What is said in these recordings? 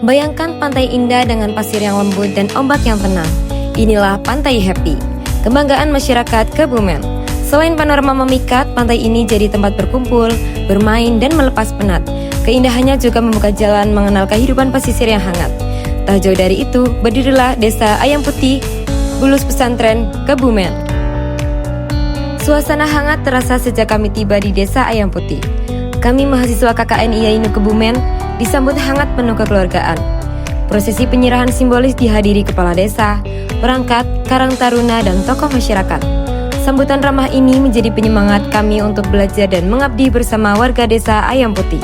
Bayangkan pantai indah dengan pasir yang lembut dan ombak yang tenang. Inilah Pantai Happy, kebanggaan masyarakat Kebumen. Selain panorama memikat, pantai ini jadi tempat berkumpul, bermain, dan melepas penat. Keindahannya juga membuka jalan mengenal kehidupan pesisir yang hangat. Tak jauh dari itu, berdirilah Desa Ayam Putih, Bulus Pesantren, Kebumen. Suasana hangat terasa sejak kami tiba di Desa Ayam Putih. Kami mahasiswa KKN IAINU Kebumen disambut hangat penuh kekeluargaan. Prosesi penyerahan simbolis dihadiri kepala desa, perangkat, karang taruna, dan tokoh masyarakat. Sambutan ramah ini menjadi penyemangat kami untuk belajar dan mengabdi bersama warga Desa Ayam Putih.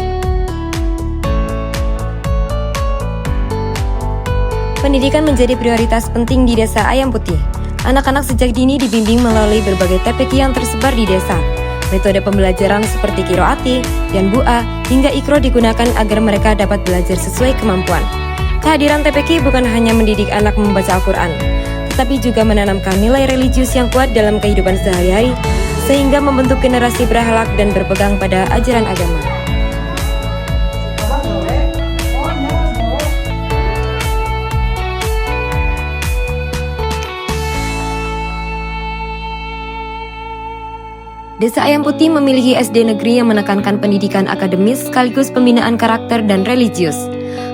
Pendidikan menjadi prioritas penting di Desa Ayam Putih. Anak-anak sejak dini dibimbing melalui berbagai TPQ yang tersebar di desa. Metode pembelajaran seperti Kiroati dan Bu'a hingga Ikro digunakan agar mereka dapat belajar sesuai kemampuan. Kehadiran TPQ bukan hanya mendidik anak membaca Al-Quran, tetapi juga menanamkan nilai religius yang kuat dalam kehidupan sehari-hari, sehingga membentuk generasi berakhlak dan berpegang pada ajaran agama. Desa Ayam Putih memiliki SD negeri yang menekankan pendidikan akademis sekaligus pembinaan karakter dan religius.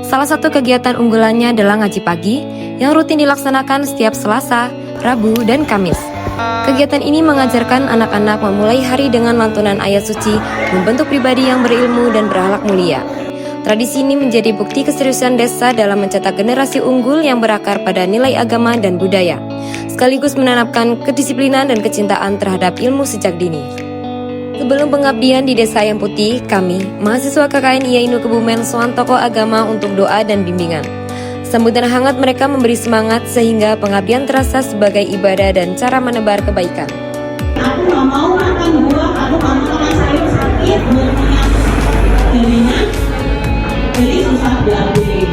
Salah satu kegiatan unggulannya adalah ngaji pagi yang rutin dilaksanakan setiap Selasa, Rabu, dan Kamis. Kegiatan ini mengajarkan anak-anak memulai hari dengan lantunan ayat suci, membentuk pribadi yang berilmu dan berakhlak mulia. Tradisi ini menjadi bukti keseriusan desa dalam mencetak generasi unggul yang berakar pada nilai agama dan budaya, sekaligus menanamkan kedisiplinan dan kecintaan terhadap ilmu sejak dini. Sebelum pengabdian di Desa Ayam Putih, kami, mahasiswa KKN IAINU Kebumen, sowan tokoh agama untuk doa dan bimbingan. Sambutan hangat mereka memberi semangat sehingga pengabdian terasa sebagai ibadah dan cara menebar kebaikan. Aku gak mau makan buah, aku gak mau makan sayur sakit, jadinya jadi susah diambil.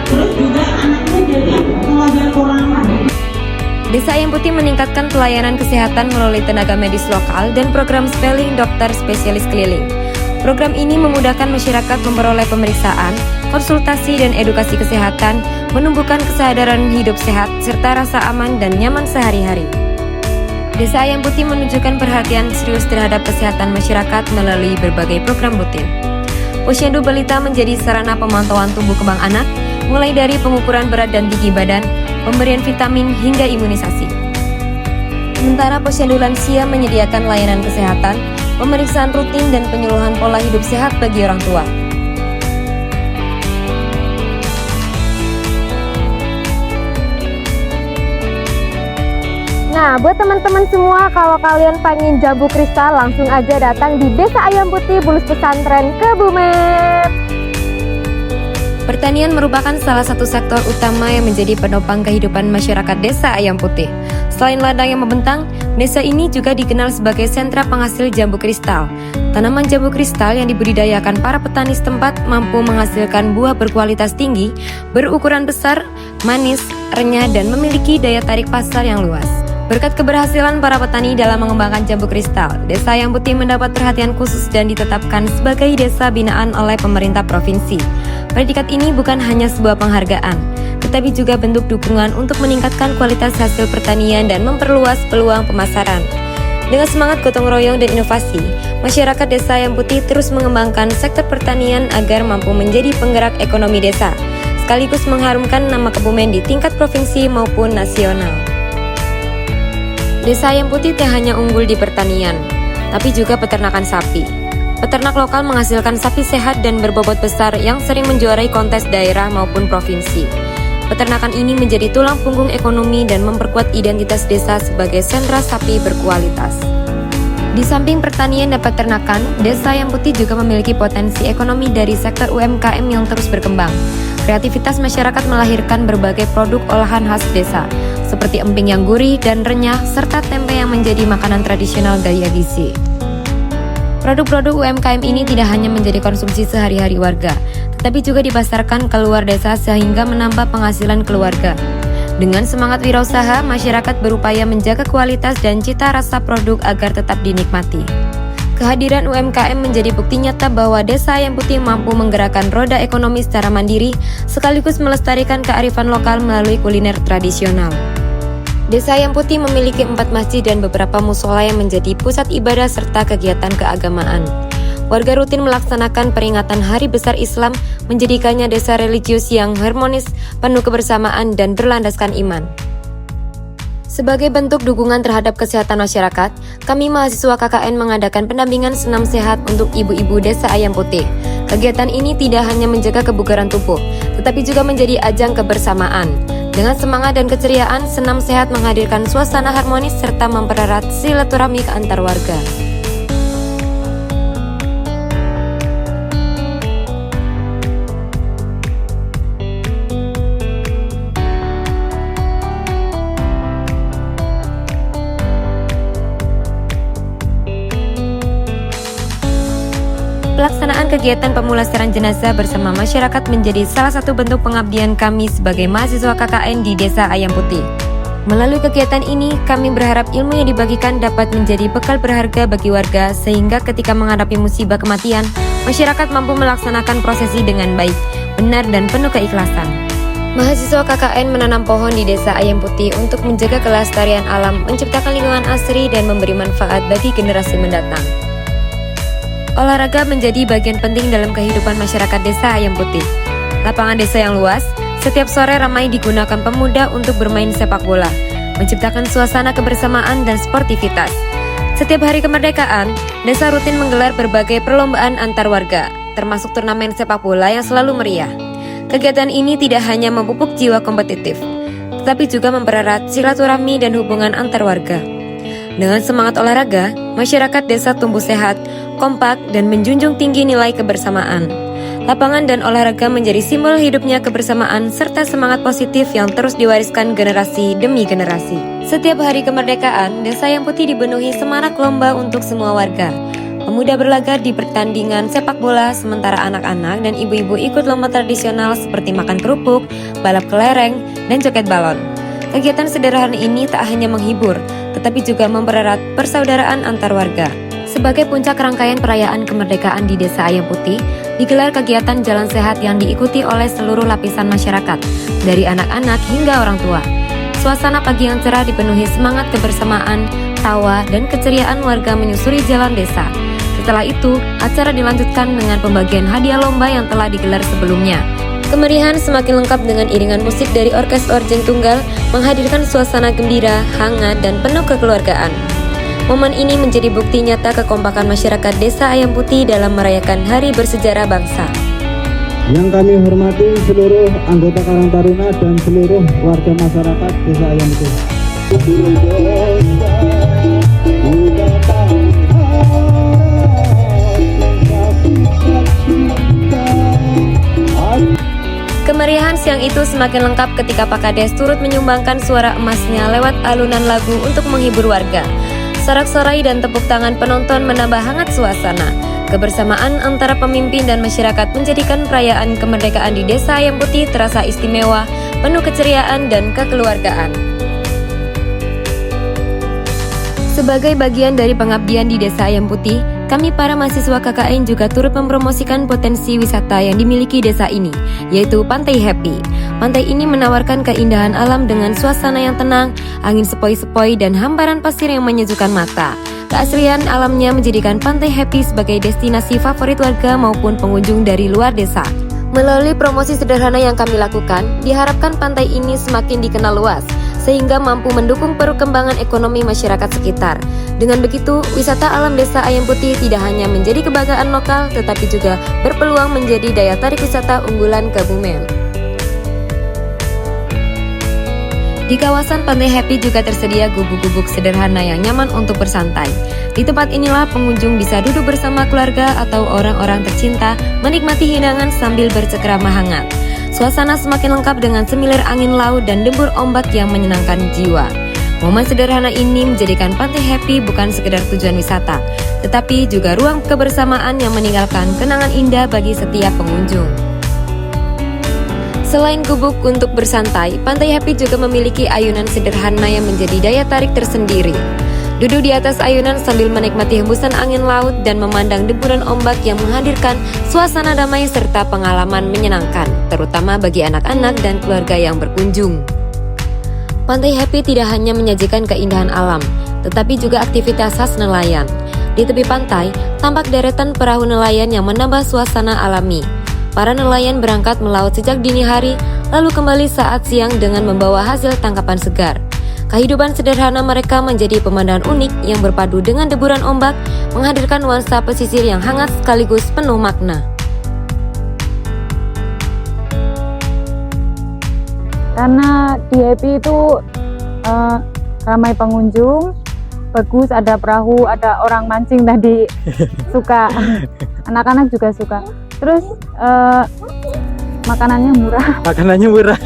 Terus juga anaknya jadi mengajar Quran. Desa Ayam Putih meningkatkan pelayanan kesehatan melalui tenaga medis lokal dan program spelling dokter spesialis keliling. Program ini memudahkan masyarakat memperoleh pemeriksaan, konsultasi, dan edukasi kesehatan, menumbuhkan kesadaran hidup sehat, serta rasa aman dan nyaman sehari-hari. Desa Ayam Putih menunjukkan perhatian serius terhadap kesehatan masyarakat melalui berbagai program rutin. Posyandu Balita menjadi sarana pemantauan tumbuh kembang anak, mulai dari pengukuran berat dan tinggi badan, pemberian vitamin, hingga imunisasi. Sementara posyandu lansia menyediakan layanan kesehatan, pemeriksaan rutin, dan penyuluhan pola hidup sehat bagi orang tua. Nah, buat teman-teman semua, kalau kalian pengen jambu kristal, langsung aja datang di Desa Ayam Putih, Bulus Pesantren, Kebumen. Pertanian merupakan salah satu sektor utama yang menjadi penopang kehidupan masyarakat Desa Ayam Putih. Selain ladang yang membentang, desa ini juga dikenal sebagai sentra penghasil jambu kristal. Tanaman jambu kristal yang dibudidayakan para petani setempat mampu menghasilkan buah berkualitas tinggi, berukuran besar, manis, renyah, dan memiliki daya tarik pasar yang luas. Berkat keberhasilan para petani dalam mengembangkan jambu kristal, Desa Ayam Putih mendapat perhatian khusus dan ditetapkan sebagai desa binaan oleh pemerintah provinsi. Predikat ini bukan hanya sebuah penghargaan, tetapi juga bentuk dukungan untuk meningkatkan kualitas hasil pertanian dan memperluas peluang pemasaran. Dengan semangat gotong royong dan inovasi, masyarakat Desa Ayam Putih terus mengembangkan sektor pertanian agar mampu menjadi penggerak ekonomi desa, sekaligus mengharumkan nama Kebumen di tingkat provinsi maupun nasional. Desa Ayam Putih tak hanya unggul di pertanian, tapi juga peternakan sapi. Peternak lokal menghasilkan sapi sehat dan berbobot besar yang sering menjuarai kontes daerah maupun provinsi. Peternakan ini menjadi tulang punggung ekonomi dan memperkuat identitas desa sebagai sentra sapi berkualitas. Di samping pertanian dan peternakan, Desa Ayam Putih juga memiliki potensi ekonomi dari sektor UMKM yang terus berkembang. Kreativitas masyarakat melahirkan berbagai produk olahan khas desa, seperti emping yang gurih dan renyah, serta tempe yang menjadi makanan tradisional daya gizi. Produk-produk UMKM ini tidak hanya menjadi konsumsi sehari-hari warga, tetapi juga dipasarkan keluar desa sehingga menambah penghasilan keluarga. Dengan semangat wirausaha, masyarakat berupaya menjaga kualitas dan cita rasa produk agar tetap dinikmati. Kehadiran UMKM menjadi bukti nyata bahwa Desa Ayam Putih mampu menggerakkan roda ekonomi secara mandiri, sekaligus melestarikan kearifan lokal melalui kuliner tradisional. Desa Ayam Putih memiliki 4 masjid dan beberapa musola yang menjadi pusat ibadah serta kegiatan keagamaan. Warga rutin melaksanakan peringatan Hari Besar Islam, menjadikannya desa religius yang harmonis, penuh kebersamaan, dan berlandaskan iman. Sebagai bentuk dukungan terhadap kesehatan masyarakat, kami mahasiswa KKN mengadakan pendampingan senam sehat untuk ibu-ibu Desa Ayam Putih. Kegiatan ini tidak hanya menjaga kebugaran tubuh, tetapi juga menjadi ajang kebersamaan. Dengan semangat dan keceriaan, senam sehat menghadirkan suasana harmonis serta mempererat silaturahmi ke antar warga. Pelaksanaan kegiatan pemulasaran jenazah bersama masyarakat menjadi salah satu bentuk pengabdian kami sebagai mahasiswa KKN di Desa Ayam Putih. Melalui kegiatan ini, kami berharap ilmu yang dibagikan dapat menjadi bekal berharga bagi warga sehingga ketika menghadapi musibah kematian, masyarakat mampu melaksanakan prosesi dengan baik, benar dan penuh keikhlasan. Mahasiswa KKN menanam pohon di Desa Ayam Putih untuk menjaga kelestarian alam, menciptakan lingkungan asri dan memberi manfaat bagi generasi mendatang. Olahraga menjadi bagian penting dalam kehidupan masyarakat Desa Ayam Putih. Lapangan desa yang luas, setiap sore ramai digunakan pemuda untuk bermain sepak bola, menciptakan suasana kebersamaan dan sportivitas. Setiap hari kemerdekaan, desa rutin menggelar berbagai perlombaan antar warga, termasuk turnamen sepak bola yang selalu meriah. Kegiatan ini tidak hanya memupuk jiwa kompetitif, tetapi juga mempererat silaturahmi dan hubungan antar warga. Dengan semangat olahraga, masyarakat desa tumbuh sehat, kompak, dan menjunjung tinggi nilai kebersamaan. Lapangan dan olahraga menjadi simbol hidupnya kebersamaan serta semangat positif yang terus diwariskan generasi demi generasi. Setiap hari kemerdekaan, Desa Ayam Putih dipenuhi semarak lomba untuk semua warga. Pemuda berlaga di pertandingan sepak bola, sementara anak-anak dan ibu-ibu ikut lomba tradisional seperti makan kerupuk, balap kelereng, dan joget balon. Kegiatan sederhana ini tak hanya menghibur, tetapi juga mempererat persaudaraan antar warga. Sebagai puncak rangkaian perayaan kemerdekaan di Desa Ayam Putih, digelar kegiatan jalan sehat yang diikuti oleh seluruh lapisan masyarakat, dari anak-anak hingga orang tua. Suasana pagi yang cerah dipenuhi semangat kebersamaan, tawa, dan keceriaan warga menyusuri jalan desa. Setelah itu, acara dilanjutkan dengan pembagian hadiah lomba yang telah digelar sebelumnya. Kemeriahan semakin lengkap dengan iringan musik dari Orkes Orjeng Tunggal, menghadirkan suasana gembira, hangat, dan penuh kekeluargaan. Momen ini menjadi bukti nyata kekompakan masyarakat Desa Ayam Putih dalam merayakan Hari Bersejarah Bangsa. Yang kami hormati seluruh anggota Karang Taruna dan seluruh warga masyarakat Desa Ayam Putih. Kemeriahan siang itu semakin lengkap ketika Pak Kades turut menyumbangkan suara emasnya lewat alunan lagu untuk menghibur warga. Sorak-sorai dan tepuk tangan penonton menambah hangat suasana. Kebersamaan antara pemimpin dan masyarakat menjadikan perayaan kemerdekaan di Desa Ayam Putih terasa istimewa, penuh keceriaan dan kekeluargaan. Sebagai bagian dari pengabdian di Desa Ayam Putih, kami para mahasiswa KKN juga turut mempromosikan potensi wisata yang dimiliki desa ini, yaitu Pantai Happy. Pantai ini menawarkan keindahan alam dengan suasana yang tenang, angin sepoi-sepoi, dan hamparan pasir yang menyejukkan mata. Keasrian alamnya menjadikan Pantai Happy sebagai destinasi favorit warga maupun pengunjung dari luar desa. Melalui promosi sederhana yang kami lakukan, diharapkan pantai ini semakin dikenal luas, sehingga mampu mendukung perkembangan ekonomi masyarakat sekitar. Dengan begitu, wisata alam Desa Ayam Putih tidak hanya menjadi kebanggaan lokal, tetapi juga berpeluang menjadi daya tarik wisata unggulan Kebumen. Di kawasan Pantai Happy juga tersedia gubuk-gubuk sederhana yang nyaman untuk bersantai. Di tempat inilah pengunjung bisa duduk bersama keluarga atau orang-orang tercinta, menikmati hidangan sambil bercengkrama hangat. Suasana semakin lengkap dengan semilir angin laut dan dembur ombak yang menyenangkan jiwa. Momen sederhana ini menjadikan Pantai Happy bukan sekedar tujuan wisata, tetapi juga ruang kebersamaan yang meninggalkan kenangan indah bagi setiap pengunjung. Selain gubuk untuk bersantai, Pantai Happy juga memiliki ayunan sederhana yang menjadi daya tarik tersendiri. Duduk di atas ayunan sambil menikmati hembusan angin laut dan memandang deburan ombak yang menghadirkan suasana damai serta pengalaman menyenangkan, terutama bagi anak-anak dan keluarga yang berkunjung. Pantai Happy tidak hanya menyajikan keindahan alam, tetapi juga aktivitas khas nelayan. Di tepi pantai, tampak deretan perahu nelayan yang menambah suasana alami. Para nelayan berangkat melaut sejak dini hari, lalu kembali saat siang dengan membawa hasil tangkapan segar. Kehidupan sederhana mereka menjadi pemandangan unik yang berpadu dengan deburan ombak, menghadirkan nuansa pesisir yang hangat sekaligus penuh makna. Karena di Happy itu ramai pengunjung, bagus, ada perahu, ada orang mancing tadi, suka, anak-anak juga suka. Terus makanannya murah. Makanannya murah.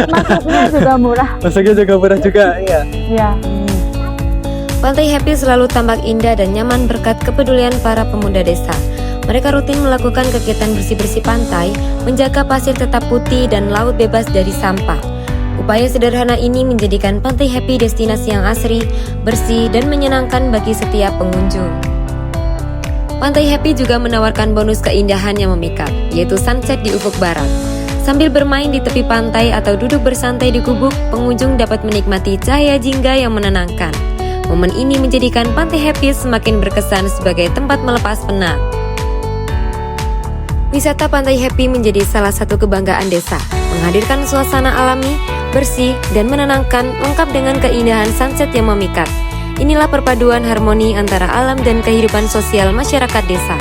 Masuknya juga murah. Masuknya juga murah juga, iya. Iya. Pantai Happy selalu tampak indah dan nyaman berkat kepedulian para pemuda desa. Mereka rutin melakukan kegiatan bersih-bersih pantai, menjaga pasir tetap putih dan laut bebas dari sampah. Upaya sederhana ini menjadikan Pantai Happy destinasi yang asri, bersih, dan menyenangkan bagi setiap pengunjung. Pantai Happy juga menawarkan bonus keindahan yang memikat, yaitu sunset di ufuk barat. Sambil bermain di tepi pantai atau duduk bersantai di gubuk, pengunjung dapat menikmati cahaya jingga yang menenangkan. Momen ini menjadikan Pantai Happy semakin berkesan sebagai tempat melepas penat. Wisata Pantai Happy menjadi salah satu kebanggaan desa, menghadirkan suasana alami, bersih, dan menenangkan, lengkap dengan keindahan sunset yang memikat. Inilah perpaduan harmoni antara alam dan kehidupan sosial masyarakat desa.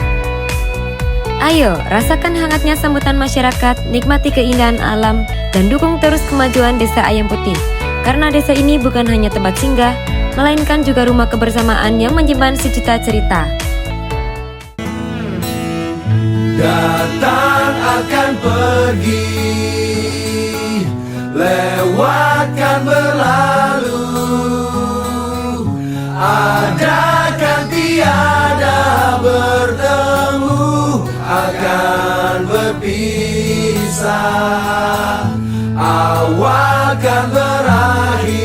Ayo, rasakan hangatnya sambutan masyarakat, nikmati keindahan alam, dan dukung terus kemajuan Desa Ayam Putih. Karena desa ini bukan hanya tempat singgah, melainkan juga rumah kebersamaan yang menyimpan sejuta cerita. Datang akan pergi, lewatkan berlalu, adakan tiada bertemu, akan berpisah, awal kan berakhir,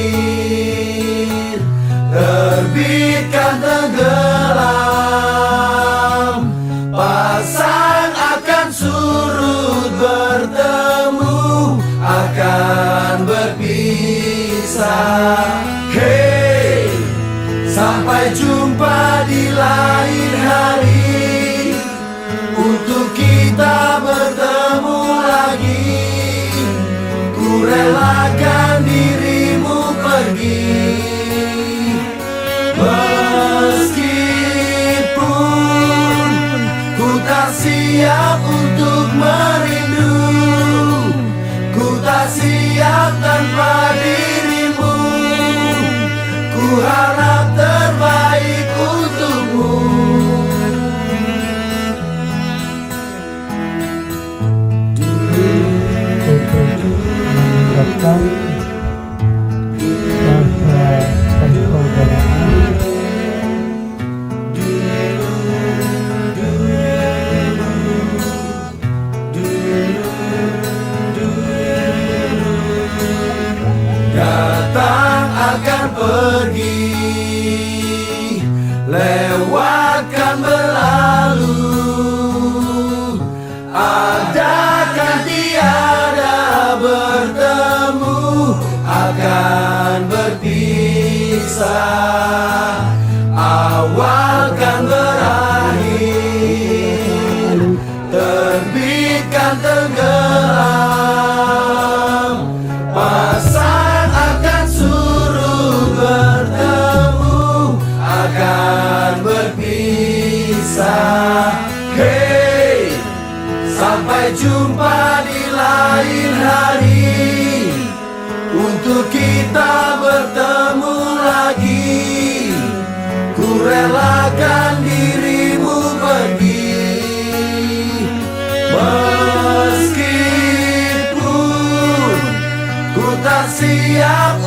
terbitkan tenggelam, pasang akan surut bertemu, akan berpisah. Hey, sampai jumpa di lain hari, untuk kita bertemu lagi. Ku relakan dirimu pergi, meskipun ku tak siap untuk merindu, ku tak siap tanpa dirimu. Ku harap terbaik untukmu. menerapkan rasa persaudaraan Datang akan pergi, lewatkan berlalu, adakan tiada bertemu, akan berpisah, awal kan berakhir, terbitkan tenggelam, pasang akan surut bertemu, akan berpisah. Hey, sampai jumpa di lain hari, untuk kita bertemu lagi. Ku relakan dirimu pergi, meskipun ku tak siap